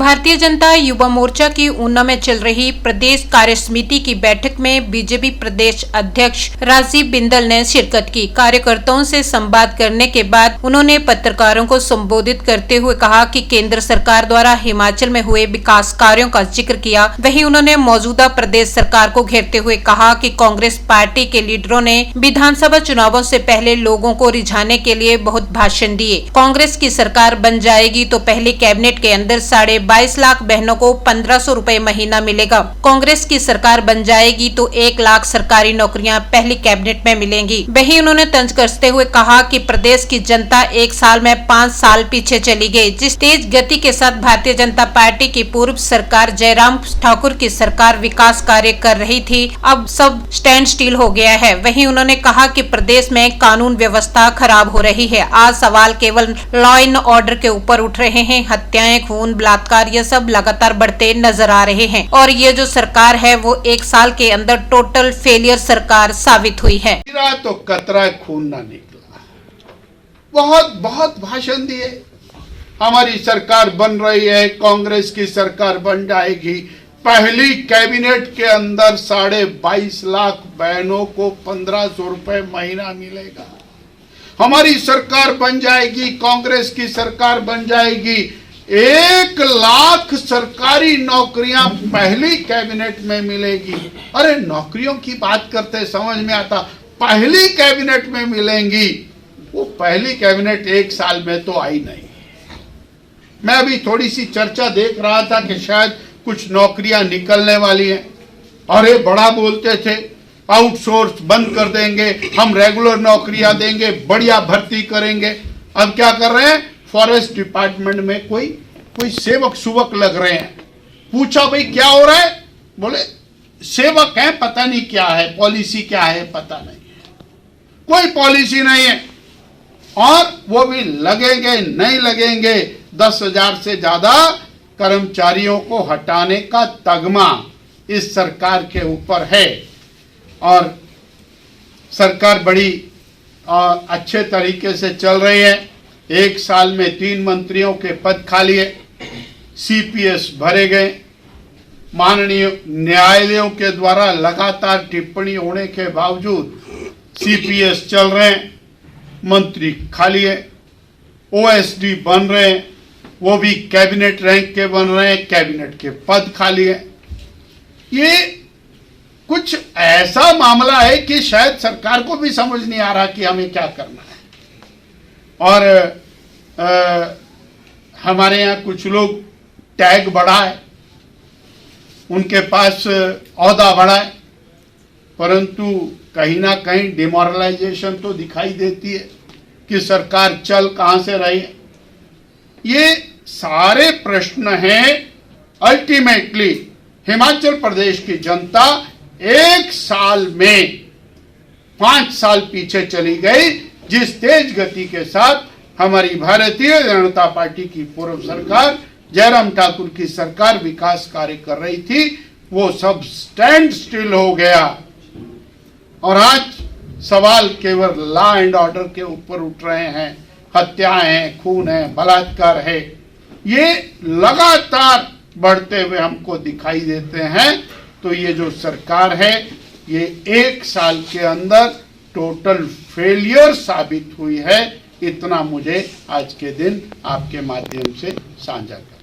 भारतीय जनता युवा मोर्चा की ऊना में चल रही प्रदेश कार्य समिति की बैठक में बीजेपी प्रदेश अध्यक्ष राजीव बिंदल ने शिरकत की। कार्यकर्ताओं से संवाद करने के बाद उन्होंने पत्रकारों को संबोधित करते हुए कहा कि केंद्र सरकार द्वारा हिमाचल में हुए विकास कार्यों का जिक्र किया। वहीं उन्होंने मौजूदा प्रदेश सरकार को घेरते हुए कहा कि कांग्रेस पार्टी के लीडरों ने विधानसभा चुनावों से पहले लोगों को रिझाने के लिए बहुत भाषण दिए। कांग्रेस की सरकार बन जाएगी तो पहले कैबिनेट के अंदर 22.5 लाख बहनों को 1500 रुपए महीना मिलेगा। कांग्रेस की सरकार बन जाएगी तो 1 लाख सरकारी नौकरियां पहली कैबिनेट में मिलेंगी। वहीं उन्होंने तंज कसते हुए कहा कि प्रदेश की जनता 1 साल में 5 साल पीछे चली गई। जिस तेज गति के साथ भारतीय जनता पार्टी की पूर्व सरकार जयराम ठाकुर की सरकार विकास कार्य कर रही थी, अब सब स्टैंड स्टिल हो गया है। वहीं उन्होंने कहा कि प्रदेश में कानून व्यवस्था खराब हो रही है। आज सवाल केवल लॉ एंड ऑर्डर के ऊपर उठ रहे हैं। हत्याएं, खून, बलात्कार ये सब लगातार बढ़ते नजर आ रहे हैं और ये जो सरकार है वो 1 साल के अंदर टोटल फेलियर सरकार साबित हुई है। तो कतरा खून ना निकला। बहुत बहुत भाषण दिए। हमारी सरकार बन रही है, कांग्रेस की सरकार बन जाएगी, पहली कैबिनेट के अंदर 22.5 लाख बहनों को 1500 रुपए महीना मिलेगा। हमारी सरकार बन जाएगी, कांग्रेस की सरकार बन जाएगी, 1 लाख सरकारी नौकरियां पहली कैबिनेट में मिलेगी। अरे नौकरियों की बात करते समझ में आता, पहली कैबिनेट में मिलेंगी। वो पहली कैबिनेट 1 साल में तो आई नहीं। मैं अभी थोड़ी सी चर्चा देख रहा था कि शायद कुछ नौकरियां निकलने वाली हैं। अरे बड़ा बोलते थे आउटसोर्स बंद कर देंगे, हम रेगुलर नौकरियां देंगे, बढ़िया भर्ती करेंगे। अब क्या कर रहे हैं, फॉरेस्ट डिपार्टमेंट में कोई सेवक सुवक लग रहे हैं। पूछा भाई क्या हो रहा है, बोले सेवक है, पता नहीं क्या है, पॉलिसी क्या है पता नहीं है, कोई पॉलिसी नहीं है। और वो भी लगेंगे नहीं लगेंगे, 10,000 से ज्यादा कर्मचारियों को हटाने का तगमा इस सरकार के ऊपर है। और सरकार बड़ी अच्छे तरीके से चल रही है। 1 साल में 3 मंत्रियों के पद खाली है, सीपीएस भरे गए, माननीय न्यायालयों के द्वारा लगातार टिप्पणी होने के बावजूद सीपीएस चल रहे हैं, मंत्री खाली है, ओएसडी बन रहे हैं, वो भी कैबिनेट रैंक के बन रहे हैं, कैबिनेट के पद खाली है। ये कुछ ऐसा मामला है कि शायद सरकार को भी समझ नहीं आ रहा कि हमें क्या करना है। और हमारे यहाँ कुछ लोग टैग बढ़ा है, उनके पास औहदा बढ़ा है, परंतु कहीं ना कहीं डिमोरलाइजेशन तो दिखाई देती है कि सरकार चल कहां से रही है। ये सारे प्रश्न हैं। अल्टीमेटली हिमाचल प्रदेश की जनता 1 साल में 5 साल पीछे चली गई। जिस तेज गति के साथ हमारी भारतीय जनता पार्टी की पूर्व सरकार जयराम ठाकुर की सरकार विकास कार्य कर रही थी, वो सब स्टैंड स्टिल हो गया। और आज सवाल केवल लॉ एंड ऑर्डर के ऊपर उठ रहे हैं। हत्याएं हैं, खून है, बलात्कार है, ये लगातार बढ़ते हुए हमको दिखाई देते हैं। तो ये जो सरकार है ये 1 साल के अंदर टोटल फेलियर साबित हुई है। इतना मुझे आज के दिन आपके माध्यम से साझा कर